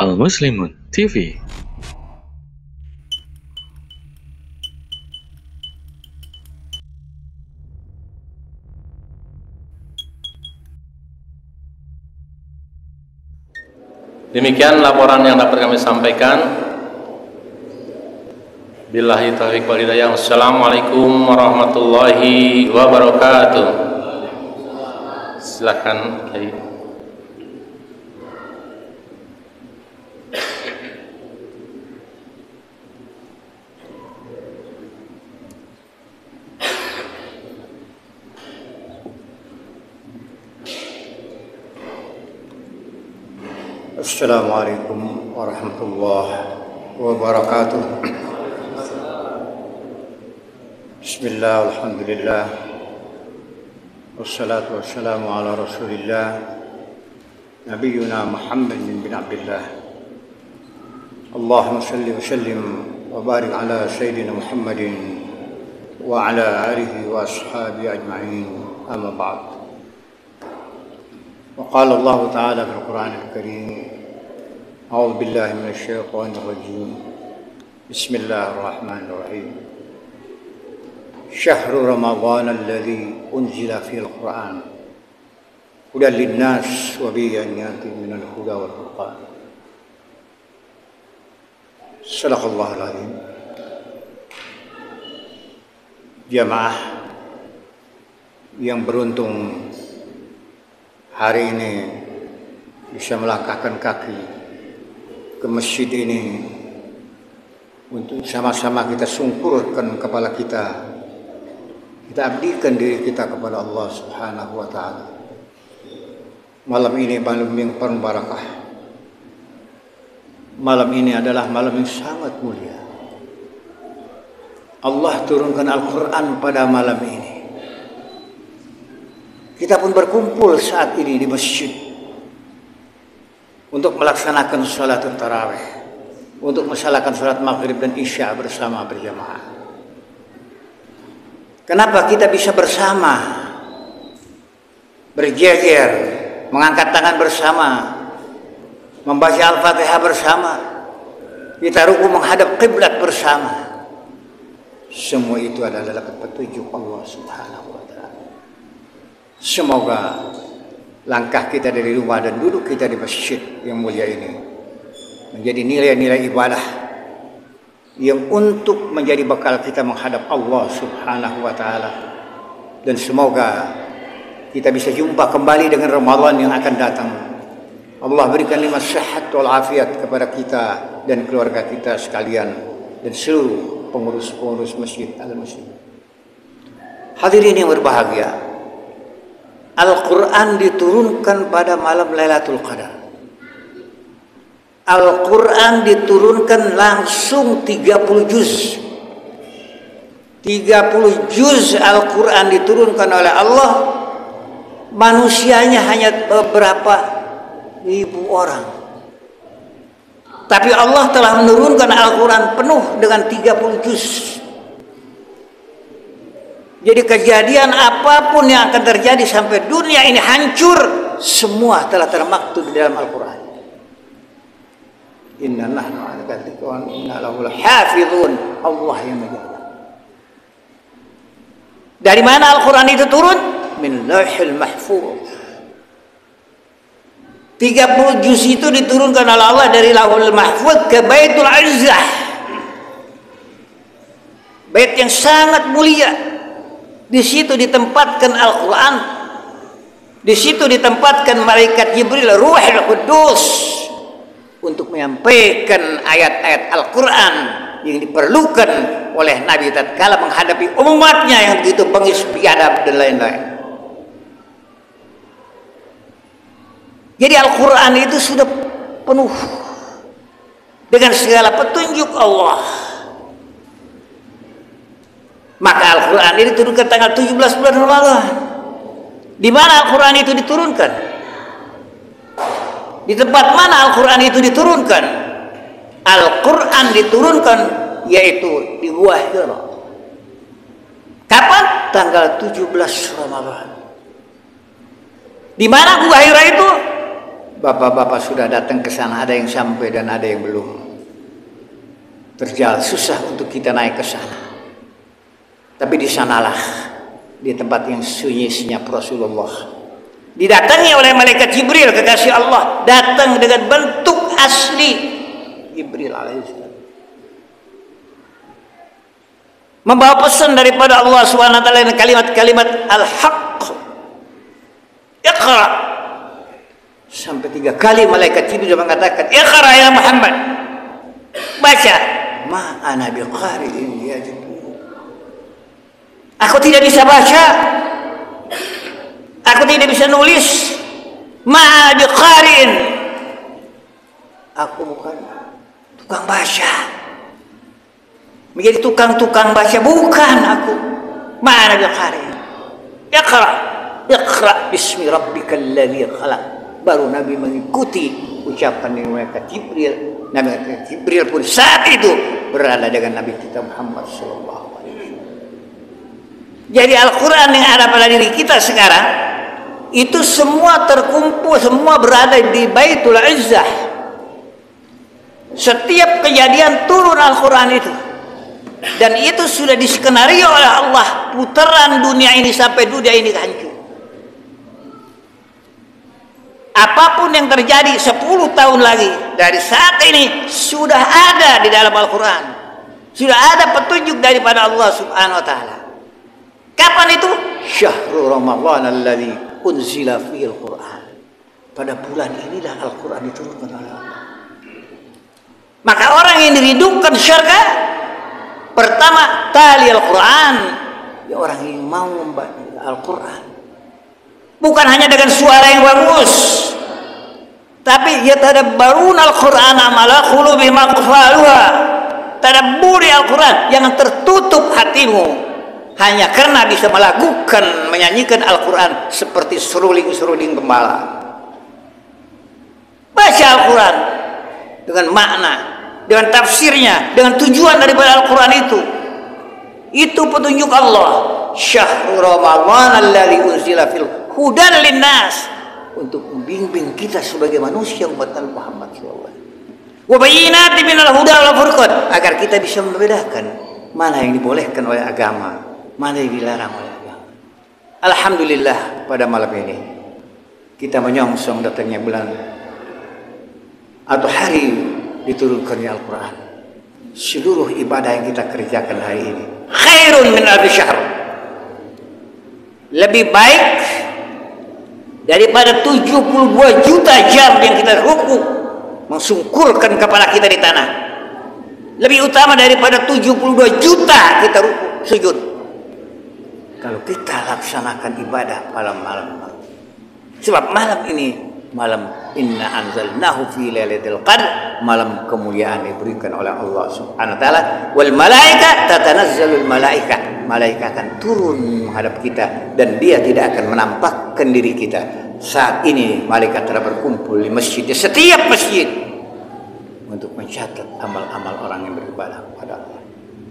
Al Muslimun TV. Demikian laporan yang dapat kami sampaikan. Billahi taufiq wal hidayah. Wassalamualaikum warahmatullahi wabarakatuh. Silakan Kiai. Assalamualaikum warahmatullahi wabarakatuh. Bismillah, alhamdulillah, wassalatu wassalamu ala rasulillah Nabiyyuna Muhammad bin Abdullah. Allahumma salli wa sallim wa barik ala Sayyidina Muhammadin wa ala alihi wa ashabihi ajma'in, amma ba'd. وقال الله تعالى في القرآن الكريم: أعوذ بالله من الشيطان الرجيم بسم الله الرحمن الرحيم شهر رمضان الذي أنزل فيه القرآن هدى للناس وبينات من الهدى والفرقان. صدق الله العظيم. Jamaah yang beruntung hari ini bisa melangkahkan kaki ke masjid ini untuk sama-sama kita sungkurkan kepala kita abdikan diri kita kepada Allah Subhanahu wa ta'ala. Malam ini malam yang penuh barakah. Malam ini adalah malam yang sangat mulia. Allah turunkan Al-Quran pada malam ini. Kita pun berkumpul saat ini di masjid untuk melaksanakan salat tarawih, untuk melaksanakan salat maghrib dan isya bersama berjamaah. Kenapa kita bisa bersama, berjejer, mengangkat tangan bersama, membaca Al-Fatihah bersama, kita ruku menghadap kiblat bersama? Semua itu adalah petunjuk Allah Subhanahu wa ta'ala. Semoga langkah kita dari rumah dan duduk kita di masjid yang mulia ini menjadi nilai-nilai ibadah yang untuk menjadi bekal kita menghadap Allah Subhanahu wa ta'ala. Dan semoga kita bisa jumpa kembali dengan Ramadan yang akan datang. Allah berikan nikmat sehat wal afiat kepada kita dan keluarga kita sekalian dan seluruh pengurus-pengurus Masjid Al-Muslim. Hadirin yang berbahagia, Al-Quran diturunkan pada malam Lailatul Qadar. Al-Quran diturunkan langsung 30 juz. 30 juz Al-Quran diturunkan oleh Allah. Manusianya hanya beberapa ribu orang. Tapi Allah telah menurunkan Al-Quran penuh dengan 30 juz. Jadi kejadian apapun yang akan terjadi sampai dunia ini hancur, semua telah termaktub di dalam Al-Quran. Inna nahnu ala dzikri wa inna lahu lahafizun. Allah yang menjaga. Dari mana Al-Quran itu turun? Min Lauhil Mahfuz. 30 juz itu diturunkan oleh Allah dari Lauhul Mahfuz ke Baitul Izzah. Bait yang sangat mulia. Di situ ditempatkan Al-Quran. Di situ ditempatkan malaikat Jibril, Ruhul Qudus, untuk menyampaikan ayat-ayat Al-Quran yang diperlukan oleh Nabi tatkala menghadapi umatnya yang begitu bengis, biadab dan lain-lain. Jadi Al-Quran itu sudah penuh dengan segala petunjuk Allah. Maka Al-Quran ini diturunkan tanggal 17 bulan Ramadan. Di mana Al-Quran itu diturunkan? Di tempat mana Al-Quran itu diturunkan? Al-Quran diturunkan yaitu di Gua Hira. Kapan? Tanggal 17 Ramadan. Di mana Gua Hira itu? Bapak-bapak sudah datang ke sana, ada yang sampai dan ada yang belum. Terjal susah untuk kita naik ke sana. Tapi di sanalah, di tempat yang sunyi senyap Rasulullah, didatangi oleh malaikat Jibril, kekasih Allah, datang dengan bentuk asli Jibril alaihissalam, membawa pesan daripada Allah SWT dengan kalimat-kalimat al-haq, iqra. Sampai 3 kali malaikat Jibril mengatakan, iqra ya Muhammad, baca. Ma ana biqari'in ya Jibril, aku tidak bisa baca, aku tidak bisa nulis. Ma biqari'in, aku bukan tukang baca, menjadi tukang-tukang baca bukan aku. Ma ana biqari'in, iqra, iqra bismi rabbikal ladzi khalaq. Baru Nabi mengikuti ucapan dari malaikat Jibril. Nabi Jibril pun saat itu berada dengan Nabi kita Muhammad SAW. Jadi Al-Quran yang ada pada diri kita sekarang itu semua terkumpul, semua berada di Baitul Izzah. Setiap kejadian turun Al-Quran itu, dan itu sudah diskenario oleh Allah, putaran dunia ini sampai dunia ini hancur. Apapun yang terjadi 10 tahun lagi dari saat ini sudah ada di dalam Al-Quran, sudah ada petunjuk daripada Allah Subhanahu wa Ta'ala. Kapan itu? Syahrul Ramadan alladzi unzila fihil Quran. Pada bulan inilah Al-Quran diturunkan oleh Allah. Maka orang yang diridupkan syurga, pertama tali Al-Quran, ya orang yang mau membaca Al-Quran. Bukan hanya dengan suara yang bagus, tapi yatadabbarun Al-Quran amala qulubihim aqfaluha. Tadabburi Al-Quran, jangan tertutup hatimu hanya karena bisa melakukan, menyanyikan Al-Quran seperti seruling-seruling gembala. Baca Al-Quran dengan makna, dengan tafsirnya, dengan tujuan daripada Al-Quran itu. Itu petunjuk Allah. Syahrul Ramadan alladzi unzila fil hudan linnas, untuk membimbing kita sebagai manusia umat Nabi Muhammad SAW. Wa bayyinatin minal huda wal furqan, agar kita bisa membedakan mana yang dibolehkan oleh agama, mana yang dilarang oleh agama. Alhamdulillah, pada malam ini kita menyongsong datangnya bulan atau hari diturunkannya Al-Quran. Seluruh ibadah yang kita kerjakan hari ini khairun min alfi syahr, lebih baik daripada 72 juta jam yang kita ruku mengsungkurkan kepala kita di tanah. Lebih utama daripada 72 juta kita ruku sujud. Kalau kita laksanakan ibadah malam-malam, sebab malam ini malam inna anzalnahu fi lailatul qadr, malam kemuliaan diberikan oleh Allah Subhanahu wa taala. Wal malaika tatanazzalul malaika, malaikat akan turun menghadap kita dan dia tidak akan menampakkan diri kita. Saat ini malaikat telah berkumpul di masjid, di setiap masjid, untuk mencatat amal-amal orang yang beribadah kepada Allah.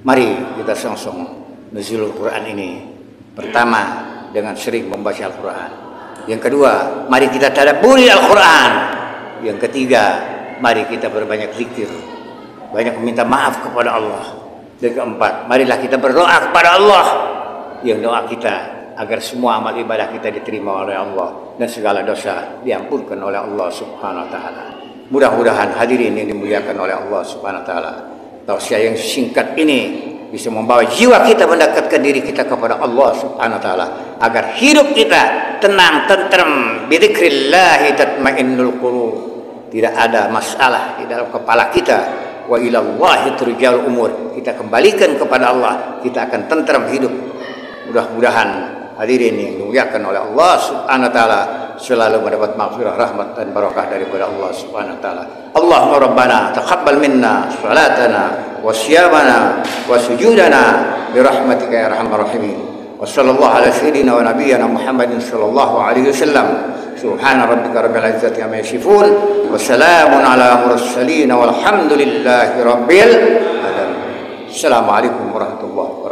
Mari kita song-song nuzulul Quran ini. Pertama, dengan sering membaca Al-Quran. Yang kedua, mari kita tadabburi Al-Quran. Yang ketiga, mari kita berbanyak zikir, banyak meminta maaf kepada Allah. Dan keempat, marilah kita berdoa kepada Allah, yang doa kita agar semua amal ibadah kita diterima oleh Allah dan segala dosa diampunkan oleh Allah Subhanahu wa taala. Mudah-mudahan hadirin yang dimuliakan oleh Allah Subhanahu wa taala, tausiah yang singkat ini bisa membawa jiwa kita mendekatkan diri kita kepada Allah Subhanahu wa taala, agar hidup kita tenang, tentrem. Bi dzikrillah tatmainnul qulub. Tidak ada masalah di dalam kepala kita. Wa ilallahi turja'ul umur. Kita kembalikan kepada Allah, kita akan tentram hidup. Mudah-mudahan hadirin yang dimuliakan oleh Allah Subhanahu wa taala selalu mendapat maghfirah, rahmat dan barakah daripada Allah Subhanahu wa taala. Allahumma rabbana taqabbal minna salatana wa siyamana wa sujudana bi rahmatika ya arhamar rahimin. Wa sallallahu ala sayyidina wa nabiyyina Muhammadin sallallahu alaihi wasallam. Subhana rabbika rabbil izzati amma yasifun wa salamun ala mursalin walhamdulillahi rabbil alamin. Assalamualaikum warahmatullahi wabarakatuh.